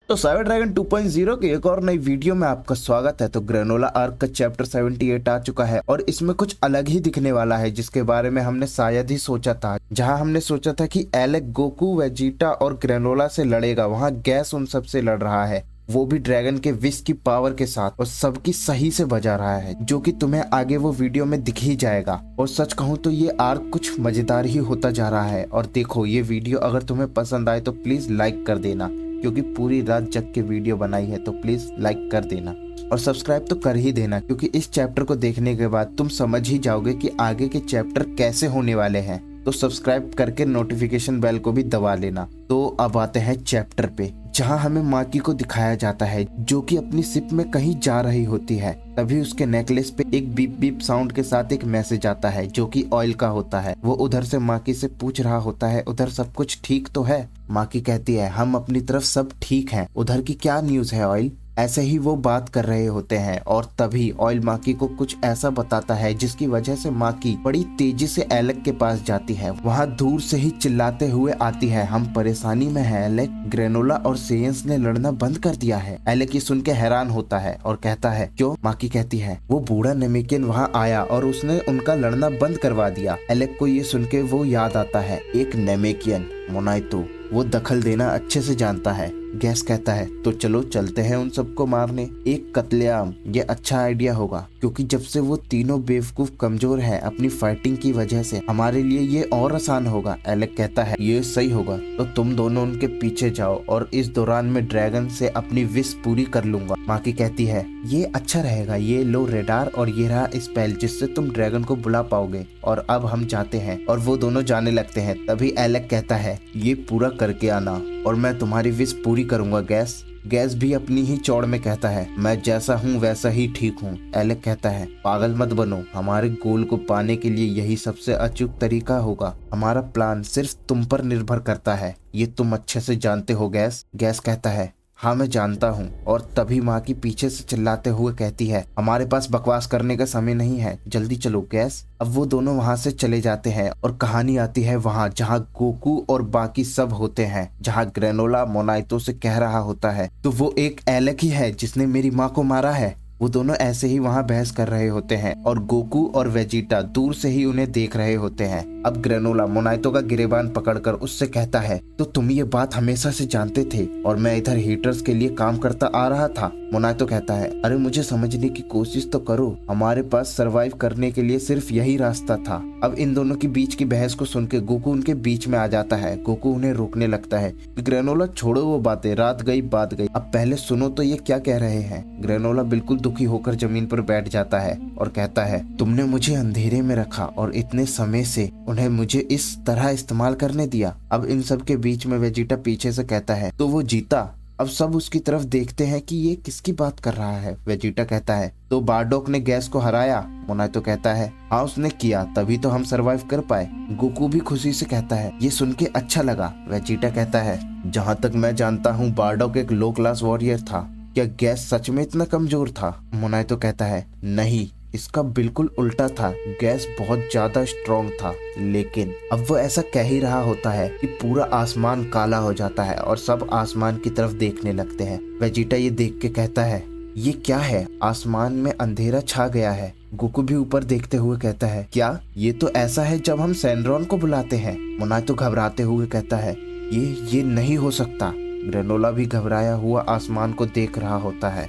तो cyber dragon 2.0 के एक और नई वीडियो में आपका स्वागत है। तो ग्रेनोला आर्क का चैप्टर 78 आ चुका है और इसमें कुछ अलग ही दिखने वाला है, जिसके बारे में हमने शायद ही सोचा था। जहां हमने सोचा था कि एलेक गोकू, वेजिटा और ग्रेनोला से लड़ेगा, वहां गैस उन सब से लड़ रहा है, वो भी ड्रैगन के विश की पावर के साथ, और सबकी सही से बजा रहा है, जो कि तुम्हें आगे वो वीडियो में दिख ही जाएगा। और सच कहूँ तो ये आर्क कुछ मजेदार ही होता जा रहा है। और देखो, ये वीडियो अगर तुम्हें पसंद आए तो प्लीज लाइक कर देना, क्योंकि पूरी रात जग के वीडियो बनाई है, तो प्लीज लाइक कर देना और सब्सक्राइब तो कर ही देना, क्योंकि इस चैप्टर को देखने के बाद तुम समझ ही जाओगे कि आगे के चैप्टर कैसे होने वाले हैं। तो सब्सक्राइब करके नोटिफिकेशन बेल को भी दबा लेना। तो अब आते हैं चैप्टर पे, जहां हमें माकी को दिखाया जाता है, जो कि अपनी शिप में कहीं जा रही होती है। तभी उसके नेकलेस पे एक बीप बीप साउंड के साथ एक मैसेज आता है, जो कि ऑयल का होता है। वो उधर से माकी से पूछ रहा होता है, उधर सब कुछ ठीक तो है? माकी कहती है, हम अपनी तरफ सब ठीक हैं, उधर की क्या न्यूज है ऑयल? ऐसे ही वो बात कर रहे होते हैं और तभी ऑयल माकी को कुछ ऐसा बताता है, जिसकी वजह से माकी बड़ी तेजी से एलेक के पास जाती है। वहाँ दूर से ही चिल्लाते हुए आती है, हम परेशानी में हैं एलेक, ग्रेनोला और सेयंस ने लड़ना बंद कर दिया है। एलेक ये सुन के हैरान होता है और कहता है, क्यों? माकी कहती है, वो बूढ़ा नेमेकियन वहाँ आया और उसने उनका लड़ना बंद करवा दिया। एलेक को ये सुन के वो याद आता है, एक नेमेकियन मोनाइतो, वो दखल देना अच्छे से जानता है। गैस कहता है, तो चलो चलते हैं उन सबको मारने, एक कत्लेआम, ये अच्छा आइडिया होगा, क्योंकि जब से वो तीनों बेवकूफ कमजोर है अपनी फाइटिंग की वजह से, हमारे लिए ये और आसान होगा। एलेक कहता है, ये सही होगा, तो तुम दोनों उनके पीछे जाओ और इस दौरान मैं ड्रैगन से अपनी विश पूरी कर लूंगा। माकी कहती है, ये अच्छा रहेगा, ये लो रेडार और ये रहा स्पेल, जिससे तुम ड्रैगन को बुला पाओगे। और अब हम जाते हैं। और वो दोनों जाने लगते हैं। तभी एलेक कहता है, ये पूरा करके आना और मैं तुम्हारी विश पूरी करूंगा गैस। गैस भी अपनी ही चौड़ में कहता है, मैं जैसा हूँ वैसा ही ठीक हूँ। एलेक कहता है, पागल मत बनो, हमारे गोल को पाने के लिए यही सबसे अचूक तरीका होगा। हमारा प्लान सिर्फ तुम पर निर्भर करता है, ये तुम अच्छे से जानते हो गैस। गैस कहता है, हाँ मैं जानता हूँ। और तभी माँ की पीछे से चिल्लाते हुए कहती है, हमारे पास बकवास करने का समय नहीं है, जल्दी चलो गैस। अब वो दोनों वहाँ से चले जाते हैं और कहानी आती है वहाँ जहाँ गोकू और बाकी सब होते हैं, जहाँ ग्रेनोला मोनाइतो से कह रहा होता है, तो वो एक एलेक ही है जिसने मेरी माँ को मारा है। वो दोनों ऐसे ही वहाँ बहस कर रहे होते हैं और गोकू और वेजिटा दूर से ही उन्हें देख रहे होते हैं। अब ग्रेनोला मोनाइतो का गिरेबान पकड़कर उससे कहता है, तो तुम ये बात हमेशा से जानते थे और मैं इधर हीटर्स के लिए काम करता आ रहा था। मोनाइतो कहता है, अरे मुझे समझने की कोशिश तो करो, हमारे पास सरवाइव करने के लिए सिर्फ यही रास्ता था। अब इन दोनों के बीच की बहस को सुन के गोकू उनके बीच में आ जाता है। गोकू उन्हें रोकने लगता है, ग्रेनोला छोड़ो वो बातें, रात गई बात गई, अब पहले सुनो तो ये क्या कह रहे हैं। ग्रेनोला बिल्कुल दुखी होकर जमीन पर बैठ जाता है और कहता है, तुमने मुझे अंधेरे में रखा और इतने समय से उन्हें मुझे इस तरह इस्तेमाल करने दिया। अब इन सब के बीच में वेजिटा पीछे से कहता है, तो वो जीता। अब सब उसकी तरफ देखते हैं कि ये किसकी बात कर रहा है। वेजिटा कहता है, तो बारडॉक ने गैस को हराया। मोनाइतो कहता है, हाँ उसने किया, तभी तो हम सरवाइव कर पाए। गोकू भी खुशी से कहता है, ये सुन के अच्छा लगा। वेजिटा कहता है, जहाँ तक मैं जानता हूँ बारडॉक एक लो क्लास वॉरियर था, क्या गैस सच में इतना कमजोर था? मोनाइतो कहता है, नहीं, इसका बिल्कुल उल्टा था, गैस बहुत ज्यादा स्ट्रॉन्ग था। लेकिन अब वो ऐसा कह ही रहा होता है कि पूरा आसमान काला हो जाता है और सब आसमान की तरफ देखने लगते हैं। वेजिटा ये देख के कहता है, ये क्या है? आसमान में अंधेरा छा गया है। गोकू भी ऊपर देखते हुए कहता है, क्या ये तो ऐसा है जब हम सैनरॉन को बुलाते हैं। मोनाइतो घबराते हुए कहता है, ये नहीं हो सकता। ग्रेनोला भी घबराया हुआ आसमान को देख रहा होता है।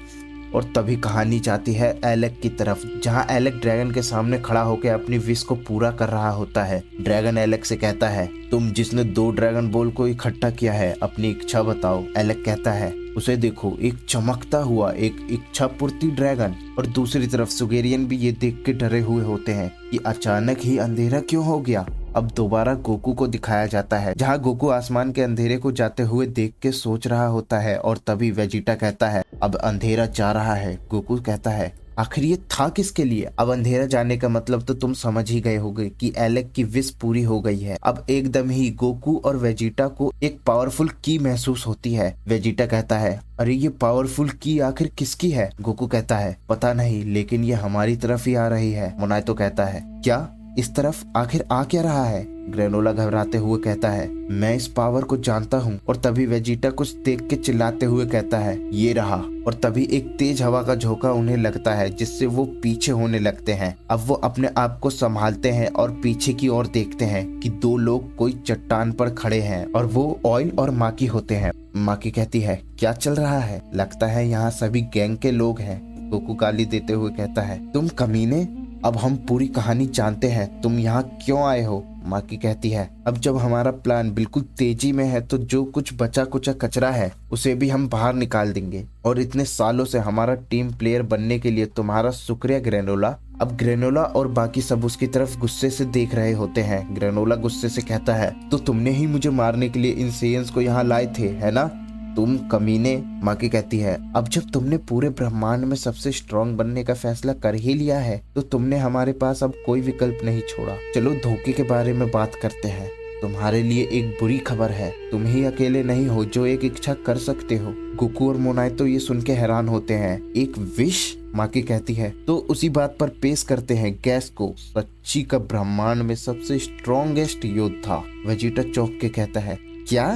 और तभी कहानी जाती है एलेक की तरफ, जहां एलेक ड्रैगन के सामने खड़ा होकर अपनी विश को पूरा कर रहा होता है। ड्रैगन एलेक से कहता है, तुम जिसने 2 ड्रैगन बॉल को इकट्ठा किया है, अपनी इच्छा बताओ। एलेक कहता है, उसे देखो, एक चमकता हुआ एक इच्छा पूर्ति ड्रैगन। और दूसरी तरफ सुगेरियन भी ये देख के डरे हुए होते हैं कि अचानक ही अंधेरा क्यों हो गया। अब दोबारा गोकू को दिखाया जाता है, जहाँ गोकू आसमान के अंधेरे को जाते हुए देख के सोच रहा होता है। और तभी वेजिटा कहता है, अब अंधेरा जा रहा है। गोकू कहता है, आखिर ये था किसके लिए? अब अंधेरा जाने का मतलब तो तुम समझ ही गए होगे कि एलेक की विश पूरी हो गई है। अब एकदम ही गोकू और वेजिटा को एक पावरफुल की महसूस होती है। वेजिटा कहता है, अरे ये पावरफुल की आखिर किसकी है? गोकू कहता है, पता नहीं, लेकिन ये हमारी तरफ ही आ रही है। मोनाइतो कहता है, क्या इस तरफ आखिर आ क्या रहा है? ग्रेनोला घबराते हुए कहता है, मैं इस पावर को जानता हूँ। और तभी वेजिटा कुछ देख के चिल्लाते हुए कहता है, ये रहा। और तभी एक तेज हवा का झोंका उन्हें लगता है, जिससे वो पीछे होने लगते हैं। अब वो अपने आप को संभालते हैं और पीछे की ओर देखते हैं कि दो लोग कोई चट्टान पर खड़े हैं और वो ऑयल और माकी होते हैं। माकी कहती है, क्या चल रहा है? लगता है यहाँ सभी गैंग के लोग हैं। गोकू गाली देते हुए कहता है, तुम कमीने, अब हम पूरी कहानी जानते हैं, तुम यहाँ क्यों आए हो? माकी कहती है, अब जब हमारा प्लान बिल्कुल तेजी में है तो जो कुछ बचा कुचा कचरा है उसे भी हम बाहर निकाल देंगे। और इतने सालों से हमारा टीम प्लेयर बनने के लिए तुम्हारा शुक्रिया ग्रेनोला। अब ग्रेनोला और बाकी सब उसकी तरफ गुस्से से देख रहे होते हैं। ग्रेनोला गुस्से से कहता है, तो तुमने ही मुझे मारने के लिए इन सेयंस को यहाँ लाए थे, है ना? तुम कमीने। माकी कहती है, अब जब तुमने पूरे ब्रह्मांड में सबसे स्ट्रांग बनने का फैसला कर ही लिया है तो तुमने हमारे पास अब कोई विकल्प नहीं छोड़ा। चलो धोखे के बारे में बात करते हैं। तुम्हारे लिए एक बुरी खबर है, तुम ही अकेले नहीं हो जो एक इच्छा कर सकते हो। गोकू और मोनाइतो ये सुन के हैरान होते हैं। एक विश? माकी कहती है, तो उसी बात पर पेश करते हैं गैस को, सच्ची का ब्रह्मांड में सबसे स्ट्रॉन्गेस्ट योद्धा। वेजिटा चौंक के कहता है, क्या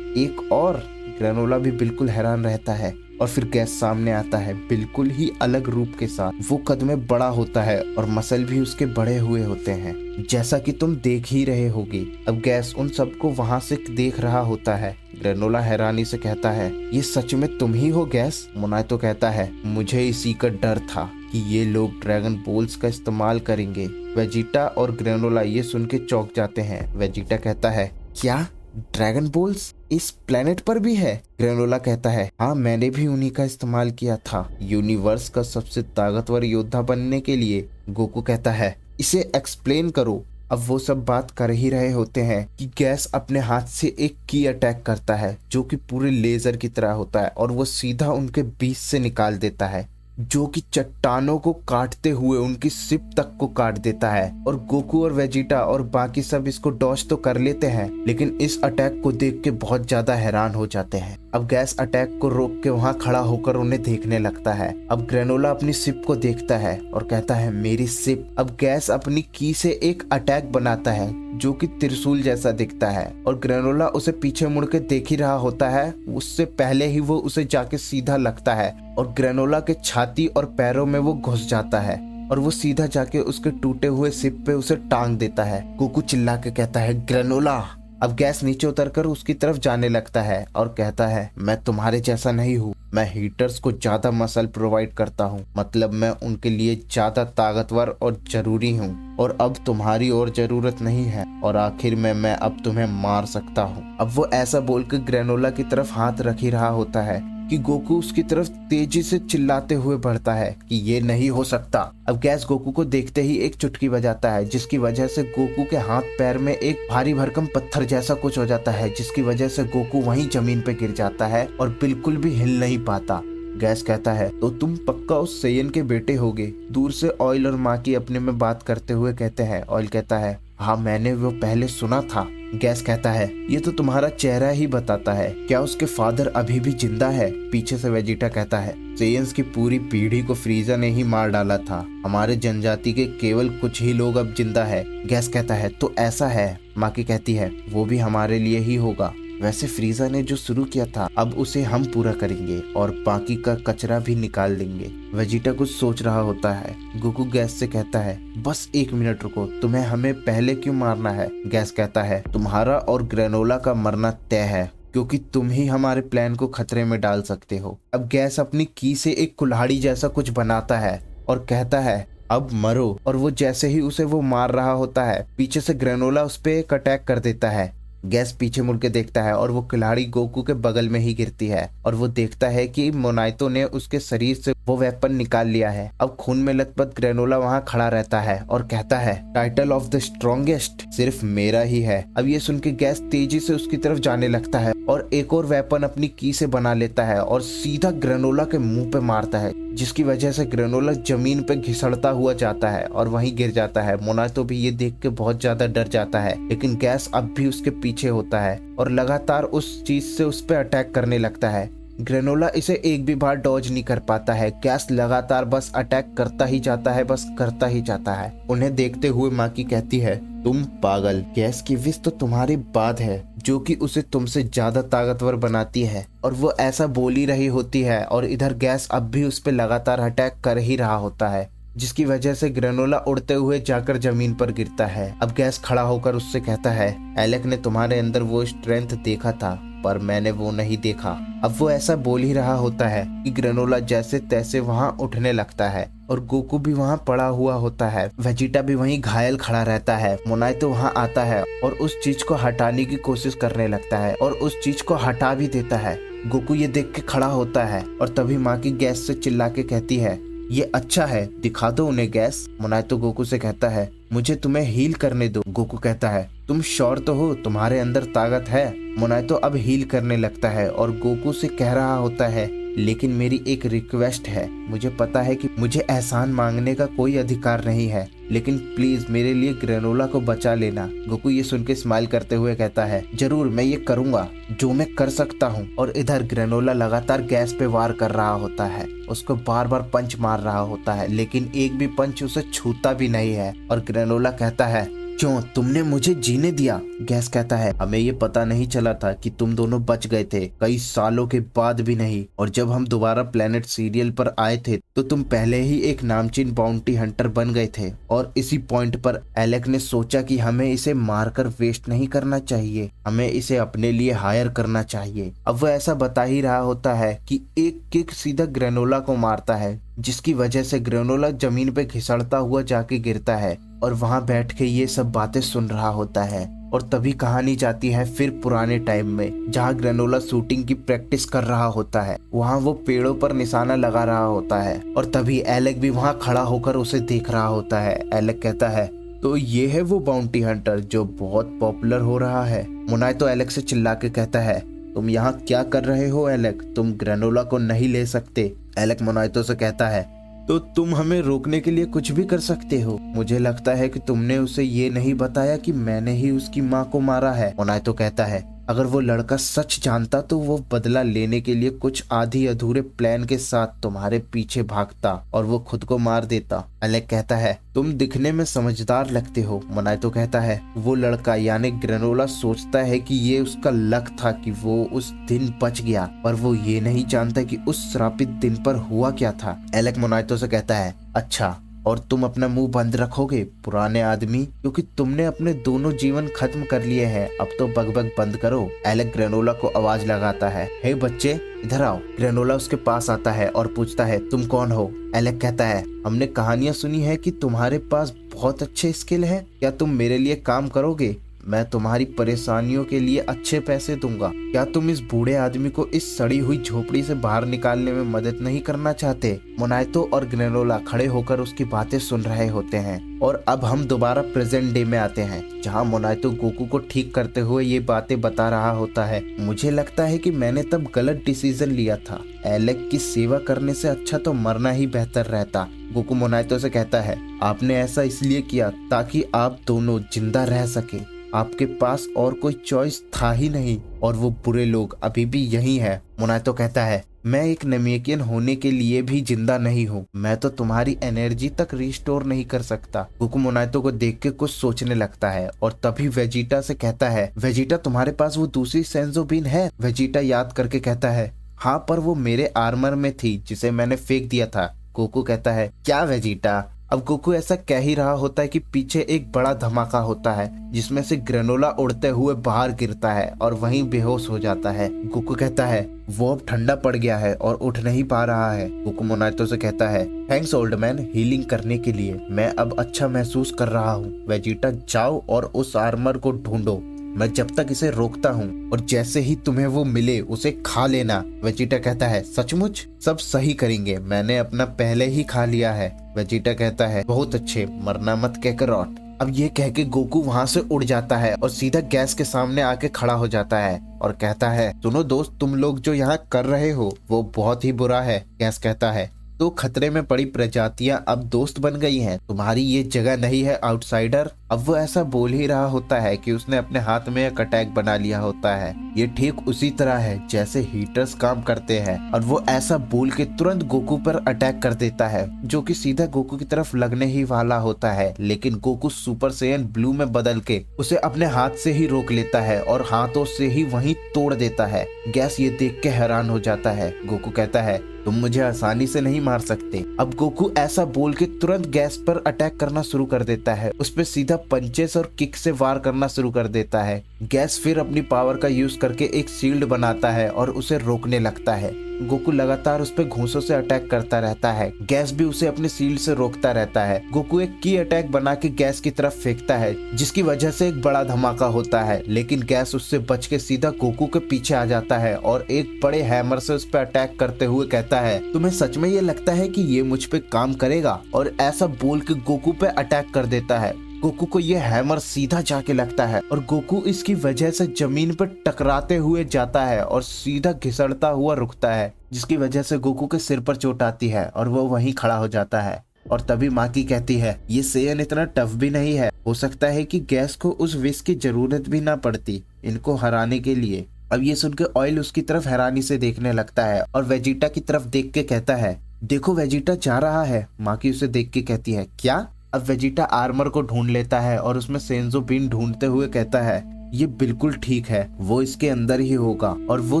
एक और? ग्रेनोला भी बिल्कुल हैरान रहता है। और फिर गैस सामने आता है बिल्कुल ही अलग रूप के साथ। वो कद में बड़ा होता है और मसल भी उसके बड़े हुए होते हैं, जैसा कि तुम देख ही रहे होगे। अब गैस उन सबको वहां से देख रहा होता है। ग्रेनोला हैरानी से कहता है, ये सच में तुम ही हो गैस? मोनाइतो कहता है, मुझे इसी का डर था कि ये लोग ड्रैगन बोल्स का इस्तेमाल करेंगे। वेजिटा और ग्रेनोला ये सुन के चौंक जाते हैं। वेजिटा कहता है, क्या ड्रैगन बोल्स इस प्लेनेट पर भी है? ग्रेनोला कहता है, हाँ, मैंने भी उन्हीं का इस्तेमाल किया था यूनिवर्स का सबसे ताकतवर योद्धा बनने के लिए। गोकू कहता है, इसे एक्सप्लेन करो। अब वो सब बात कर ही रहे होते हैं कि गैस अपने हाथ से एक की अटैक करता है जो कि पूरे लेजर की तरह होता है और वो सीधा उनके बीच से निकाल देता है, जो कि चट्टानों को काटते हुए उनकी सिप तक को काट देता है। और गोकू और वेजिटा और बाकी सब इसको डॉज तो कर लेते हैं, लेकिन इस अटैक को देख के बहुत ज्यादा हैरान हो जाते हैं। अब गैस अटैक को रोक के वहां खड़ा होकर उन्हें देखने लगता है। अब ग्रेनोला अपनी सिप को देखता है और कहता है, मेरी सिप। अब गैस अपनी की से एक अटैक बनाता है जो कि त्रिशूल जैसा दिखता है और ग्रेनोला उसे पीछे मुड़ के देख ही रहा होता है। उससे पहले ही वो उसे जाके सीधा लगता है और ग्रेनोला के छाती और पैरों में वो घुस जाता है और वो सीधा जाके उसके टूटे हुए सिप पे उसे टांग देता है। गोकू चिल्ला के कहता है, ग्रेनोला। अब गैस नीचे उतरकर उसकी तरफ जाने लगता है और कहता है, मैं तुम्हारे जैसा नहीं हूँ, मैं हीटर्स को ज्यादा मसल प्रोवाइड करता हूँ, मतलब मैं उनके लिए ज्यादा ताकतवर और जरूरी हूँ और अब तुम्हारी और जरूरत नहीं है और आखिर में मैं अब तुम्हें मार सकता हूँ। अब वो ऐसा बोलकर ग्रेनोला की तरफ हाथ रख ही रहा होता है कि गोकू उसकी तरफ तेजी से चिल्लाते हुए बढ़ता है कि ये नहीं हो सकता। अब गैस गोकू को देखते ही एक चुटकी बजाता है, जिसकी वजह से गोकू के हाथ पैर में एक भारी भरकम पत्थर जैसा कुछ हो जाता है, जिसकी वजह से गोकू वहीं जमीन पे गिर जाता है और बिल्कुल भी हिल नहीं पाता। गैस कहता है, तो तुम पक्का उस सेयन के बेटे होगे? दूर से ऑयल और माकी अपने में बात करते हुए कहते हैं। ऑयल कहता है, हाँ, मैंने वो पहले सुना था। गैस कहता है, ये तो तुम्हारा चेहरा ही बताता है, क्या उसके फादर अभी भी जिंदा है? पीछे से वेजिटा कहता है, सेयंस की पूरी पीढ़ी को फ्रीजा ने ही मार डाला था, हमारे जनजाति के केवल कुछ ही लोग अब जिंदा है। गैस कहता है, तो ऐसा है? माकी कहती है, वो भी हमारे लिए ही होगा। वैसे फ्रीजा ने जो शुरू किया था अब उसे हम पूरा करेंगे और बाकी का कचरा भी निकाल देंगे। वेजिटा कुछ सोच रहा होता है। गोकू गैस से कहता है, बस 1 मिनट रुको, तुम्हें हमें पहले क्यों मारना है? गैस कहता है, तुम्हारा और ग्रेनोला का मरना तय है क्योंकि तुम ही हमारे प्लान को खतरे में डाल सकते हो। अब गैस अपनी की से एक कुल्हाड़ी जैसा कुछ बनाता है और कहता है, अब मरो। और वो जैसे ही उसे वो मार रहा होता है, पीछे से ग्रेनोला उस पे एक अटैक कर देता है। गैस पीछे मुड़ के देखता है और वो खिलाड़ी गोकू के बगल में ही गिरती है और वो देखता है कि मोनाइतो ने उसके शरीर से वो वेपन निकाल लिया है। अब खून में लथपथ ग्रेनोला वहाँ खड़ा रहता है और कहता है, टाइटल ऑफ द स्ट्रॉन्गेस्ट सिर्फ मेरा ही है। अब ये सुन के गैस तेजी से उसकी तरफ जाने लगता है और एक और वेपन अपनी की से बना लेता है और सीधा ग्रेनोला के मुंह पे मारता है, जिसकी वजह से ग्रेनोला जमीन पे घिसड़ता हुआ जाता है और वहीं गिर जाता है। मोनाइतो भी ये देख के बहुत ज्यादा डर जाता है, लेकिन गैस अब भी उसके पीछे होता है और लगातार उस चीज से उस पे अटैक करने लगता है। ग्रेनोला इसे एक भी बार डॉज नहीं कर पाता है। गैस लगातार बस अटैक करता ही जाता है, बस करता ही जाता है। उन्हें देखते हुए माकी कहती है, तुम पागल, गैस की विष तो तुम्हारी बात है जो कि उसे तुमसे ज्यादा ताकतवर बनाती है। और वो ऐसा बोल ही रही होती है और इधर गैस अब भी उस पर लगातार अटैक कर ही रहा होता है, जिसकी वजह से ग्रेनोला उड़ते हुए जाकर जमीन पर गिरता है। अब गैस खड़ा होकर उससे कहता है, एलेक ने तुम्हारे अंदर वो स्ट्रेंथ देखा था पर मैंने वो नहीं देखा। अब वो ऐसा बोल ही रहा होता है कि ग्रेनोला जैसे तैसे वहाँ उठने लगता है और गोकू भी वहाँ पड़ा हुआ होता है। वेजिटा भी वहीं घायल खड़ा रहता है। मोनाई तो वहाँ आता है और उस चीज को हटाने की कोशिश करने लगता है और उस चीज को हटा भी देता है। गोकू ये देख के खड़ा होता है और तभी माँ की गैस से चिल्ला के कहती है, ये अच्छा है, दिखा दो उन्हें गैस। मोनाई तो गोकू से कहता है, मुझे तुम्हें हील करने दो। गोकू कहता है, तुम श्योर तो हो तुम्हारे अंदर ताकत है? मोनाई तो अब हील करने लगता है और गोकू से कह रहा होता है, लेकिन मेरी एक रिक्वेस्ट है। मुझे पता है कि मुझे एहसान मांगने का कोई अधिकार नहीं है, लेकिन प्लीज मेरे लिए ग्रेनोला को बचा लेना। गोकू ये सुन के स्माइल करते हुए कहता है, जरूर मैं ये करूंगा जो मैं कर सकता हूँ। और इधर ग्रेनोला लगातार गैस पे वार कर रहा होता है, उसको बार बार पंच मार रहा होता है, लेकिन एक भी पंच उसे छूता भी नहीं है। और ग्रेनोला कहता है, क्यों तुमने मुझे जीने दिया? गैस कहता है, हमें ये पता नहीं चला था कि तुम दोनों बच गए थे, कई सालों के बाद भी नहीं। और जब हम दोबारा प्लेनेट सीरियल पर आए थे तो तुम पहले ही एक नामचीन बाउंटी हंटर बन गए थे। और इसी पॉइंट पर एलेक ने सोचा कि हमें इसे मारकर वेस्ट नहीं करना चाहिए, हमें इसे अपने लिए हायर करना चाहिए। अब वह ऐसा बता ही रहा होता है कि एक किक सीधा ग्रेनोला को मारता है, जिसकी वजह से ग्रेनोला जमीन पे घिसड़ता हुआ जाके गिरता है और वहां बैठ के ये सब बातें सुन रहा होता है। और तभी कहानी जाती है फिर पुराने टाइम में, जहाँ ग्रेनोला शूटिंग की प्रैक्टिस कर रहा होता है। वहाँ वो पेड़ों पर निशाना लगा रहा होता है और तभी एलेक भी वहाँ खड़ा होकर उसे देख रहा होता है। एलेक कहता है, तो ये है वो बाउंटी हंटर जो बहुत पॉपुलर हो रहा है। मोनाई तो एलेक से चिल्ला के कहता है, तुम यहाँ क्या कर रहे हो एलेक? तुम ग्रेनोला को नहीं ले सकते। एलेक मोनाइतो से कहता है, तो तुम हमें रोकने के लिए कुछ भी कर सकते हो। मुझे लगता है कि तुमने उसे ये नहीं बताया कि मैंने ही उसकी माँ को मारा है। मोनाइतो कहता है, अगर वो लड़का सच जानता तो वो बदला लेने के लिए कुछ आधी अधूरे प्लान के साथ तुम्हारे पीछे भागता और वो खुद को मार देता। एलेक कहता है, तुम दिखने में समझदार लगते हो। मोनाइतो कहता है, वो लड़का यानी ग्रेनोला सोचता है कि ये उसका लक था कि वो उस दिन बच गया, पर वो ये नहीं जानता कि उस श्रापित दिन पर हुआ क्या था। एलेक मोनाइतो से कहता है, अच्छा, और तुम अपना मुंह बंद रखोगे पुराने आदमी, क्योंकि तुमने अपने दोनों जीवन खत्म कर लिए हैं। अब तो बकबक बंद करो। एलेक ग्रेनोला को आवाज लगाता है, हे बच्चे इधर आओ। ग्रेनोला उसके पास आता है और पूछता है, तुम कौन हो? एलेक कहता है, हमने कहानियां सुनी है कि तुम्हारे पास बहुत अच्छे स्किल है, क्या तुम मेरे लिए काम करोगे? मैं तुम्हारी परेशानियों के लिए अच्छे पैसे दूंगा। क्या तुम इस बूढ़े आदमी को इस सड़ी हुई झोपड़ी से बाहर निकालने में मदद नहीं करना चाहते? मोनाइतो और ग्रेनोला खड़े होकर उसकी बातें सुन रहे होते हैं। और अब हम दोबारा प्रेजेंट डे में आते हैं, जहां मोनाइतो गोकू को ठीक करते हुए ये बातें बता रहा होता है। मुझे लगता है कि मैंने तब गलत डिसीजन लिया था। एलेक की सेवा करने से अच्छा तो मरना ही बेहतर रहता। गोकू मोनाइतो से कहता है, आपने ऐसा इसलिए किया ताकि आप दोनों जिंदा रह सके। आपके पास और कोई चॉइस था ही नहीं, और वो बुरे लोग अभी भी यही है। मोनाइतो कहता है, मैं एक नमेकियन होने के लिए भी जिंदा नहीं हूँ, मैं तो तुम्हारी एनर्जी तक रिस्टोर नहीं कर सकता। गोकू मोनाइतो को देख के कुछ सोचने लगता है और तभी वेजिटा से कहता है, वेजिटा तुम्हारे पास वो दूसरी सेंसो बीन है? वेजिटा याद करके कहता है, हाँ, पर वो मेरे आर्मर में थी जिसे मैंने फेंक दिया था। गोकू कहता है, क्या वेजिटा? अब गोकू ऐसा कह ही रहा होता है कि पीछे एक बड़ा धमाका होता है, जिसमें से ग्रेनोला उड़ते हुए बाहर गिरता है और वहीं बेहोश हो जाता है। गोकू कहता है, वो अब ठंडा पड़ गया है और उठ नहीं पा रहा है। गोकू मोनाइतो से कहता है, थैंक्स ओल्ड मैन, हीलिंग करने के लिए। मैं अब अच्छा महसूस कर रहा हूँ। वेजिटा जाओ और उस आर्मर को ढूंढो, मैं जब तक इसे रोकता हूँ, और जैसे ही तुम्हें वो मिले उसे खा लेना। वेजिटा कहता है, सचमुच? सब सही करेंगे, मैंने अपना पहले ही खा लिया है। वेजिटा कहता है, बहुत अच्छे, मरना मत कैकरॉट। अब ये कह के गोकू वहाँ से उड़ जाता है और सीधा गैस के सामने आके खड़ा हो जाता है और कहता है, सुनो दोस्त, तुम लोग जो यहाँ कर रहे हो वो बहुत ही बुरा है। गैस कहता है, तो खतरे में पड़ी प्रजातियां अब दोस्त बन गई हैं। तुम्हारी ये जगह नहीं है आउटसाइडर। अब वो ऐसा बोल ही रहा होता है कि उसने अपने हाथ में एक अटैक बना लिया होता है। ये ठीक उसी तरह है जैसे हीटर्स काम करते हैं, और वो ऐसा बोल के तुरंत गोकू पर अटैक कर देता है, जो कि सीधा गोकू की तरफ लगने ही वाला होता है। लेकिन गोकू सुपर सैयन ब्लू में बदल के उसे अपने हाथ से ही रोक लेता है और हाथों से ही वहीं तोड़ देता है। गैस ये देख के हैरान हो जाता है। गोकू कहता है, तुम मुझे आसानी से नहीं मार सकते। अब गोकू ऐसा बोल के तुरंत गैस पर अटैक करना शुरू कर देता है। उस पे सीधा पंचेस और किक से वार करना शुरू कर देता है। गैस फिर अपनी पावर का यूज करके एक शील्ड बनाता है और उसे रोकने लगता है। गोकू लगातार उस पे घूंसों से अटैक करता रहता है। गैस भी उसे अपने शील्ड से रोकता रहता है। गोकू एक की अटैक बना के गैस की तरफ फेंकता है, जिसकी वजह से एक बड़ा धमाका होता है। लेकिन गैस उससे बच के सीधा गोकू के पीछे आ जाता है और एक बड़े हैमर से उस पे अटैक करते हुए कहता है, तुम्हें सच में ये लगता है कि ये मुझ पे काम करेगा? और ऐसा बोल के गोकू पे अटैक कर देता है। गोकू को ये हैमर सीधा जाके लगता है और गोकू इसकी वजह से जमीन पर टकराते हुए जाता है और सीधा घिसड़ता हुआ रुकता है, जिसकी वजह से गोकू के सिर पर चोट आती है और वो वहीं खड़ा हो जाता है। और तभी माकी कहती है, ये सेयन इतना टफ भी नहीं है, हो सकता है कि गैस को उस विष की जरूरत भी ना पड़ती इनको हराने के लिए। अब ये सुनकर ऑयल उसकी तरफ हैरानी से देखने लगता है और वेजिटा की तरफ देख के कहता है, देखो वेजिटा जा रहा है। माकी उसे देख के कहती है, क्या? अब वेजिटा आर्मर को ढूंढ लेता है और उसमें सेंजो बीन ढूंढते हुए कहता है, ये बिल्कुल ठीक है, वो इसके अंदर ही होगा। और वो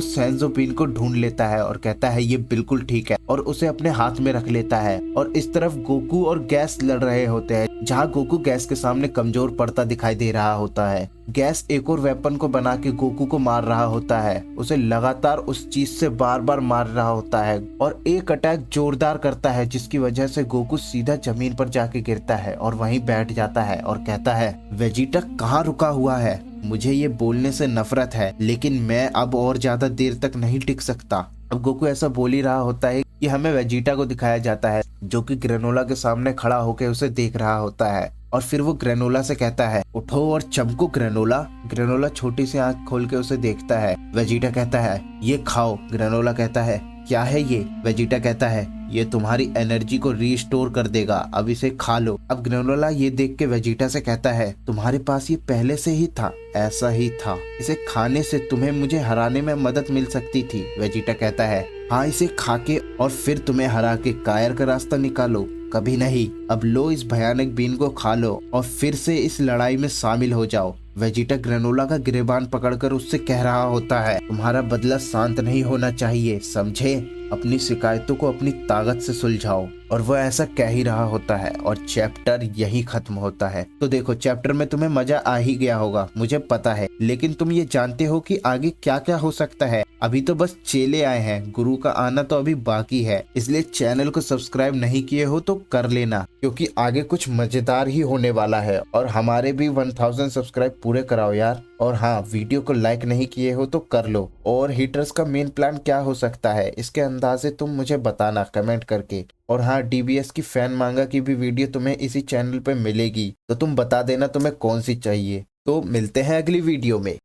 सेंजो बीन को ढूंढ लेता है और कहता है, ये बिल्कुल ठीक है, और उसे अपने हाथ में रख लेता है। और इस तरफ गोकू और गैस लड़ रहे होते हैं, जहाँ गोकू गैस के सामने कमजोर पड़ता दिखाई दे रहा होता है। गैस एक और वेपन को बना के गोकू को मार रहा होता है। उसे लगातार उस चीज से बार बार मार रहा होता है और एक अटैक जोरदार करता है, जिसकी वजह से गोकू सीधा जमीन पर जाके गिरता है और वहीं बैठ जाता है और कहता है, वेजिटा कहाँ रुका हुआ है? मुझे ये बोलने से नफरत है, लेकिन मैं अब और ज्यादा देर तक नहीं टिक सकता। अब गोकू ऐसा बोल ही रहा होता है कि हमें वेजिटा को दिखाया जाता है, जो कि ग्रेनोला के सामने खड़ा होकर उसे देख रहा होता है। और फिर वो ग्रेनोला से कहता है, उठो और चमको ग्रेनोला। ग्रेनोला छोटी सी आंख खोल के उसे देखता है। वेजिटा कहता है, ये खाओ। ग्रेनोला कहता है, क्या है ये? वेजिटा कहता है, ये तुम्हारी एनर्जी को रीस्टोर कर देगा, अब इसे खा लो। अब ग्रेनोला ये देख के वेजिटा से कहता है, तुम्हारे पास ये पहले से ही था? ऐसा ही था, इसे खाने से तुम्हें मुझे हराने में मदद मिल सकती थी। वेजिटा कहता है, हाँ, इसे खा के और फिर तुम्हें हरा के कायर का रास्ता निकालो? कभी नहीं। अब लो, इस भयानक बीन को खा लो और फिर से इस लड़ाई में शामिल हो जाओ। वेजिटा ग्रेनोला का गिरेबान पकड़कर उससे कह रहा होता है, तुम्हारा बदला शांत नहीं होना चाहिए, समझे? अपनी शिकायतों को अपनी ताकत से सुलझाओ। और वो ऐसा कह ही रहा होता है और चैप्टर यही खत्म होता है। तो देखो, चैप्टर में तुम्हें मजा आ ही गया होगा, मुझे पता है, लेकिन तुम ये जानते हो कि आगे क्या क्या हो सकता है? अभी तो बस चेले आए हैं, गुरु का आना तो अभी बाकी है। इसलिए चैनल को सब्सक्राइब नहीं किए हो तो कर लेना, क्योंकि आगे कुछ मजेदार ही होने वाला है। और हमारे भी 1000 सब्सक्राइब पूरे कराओ यार। और हाँ, वीडियो को लाइक नहीं किए हो तो कर लो। और हीटर्स का मेन प्लान क्या हो सकता है, इसके अंदाजे तुम मुझे बताना कमेंट करके। और हाँ, डीबीएस की फैन मांगा की भी वीडियो तुम्हें इसी चैनल पे मिलेगी, तो तुम बता देना तुम्हें कौन सी चाहिए। तो मिलते हैं अगली वीडियो में।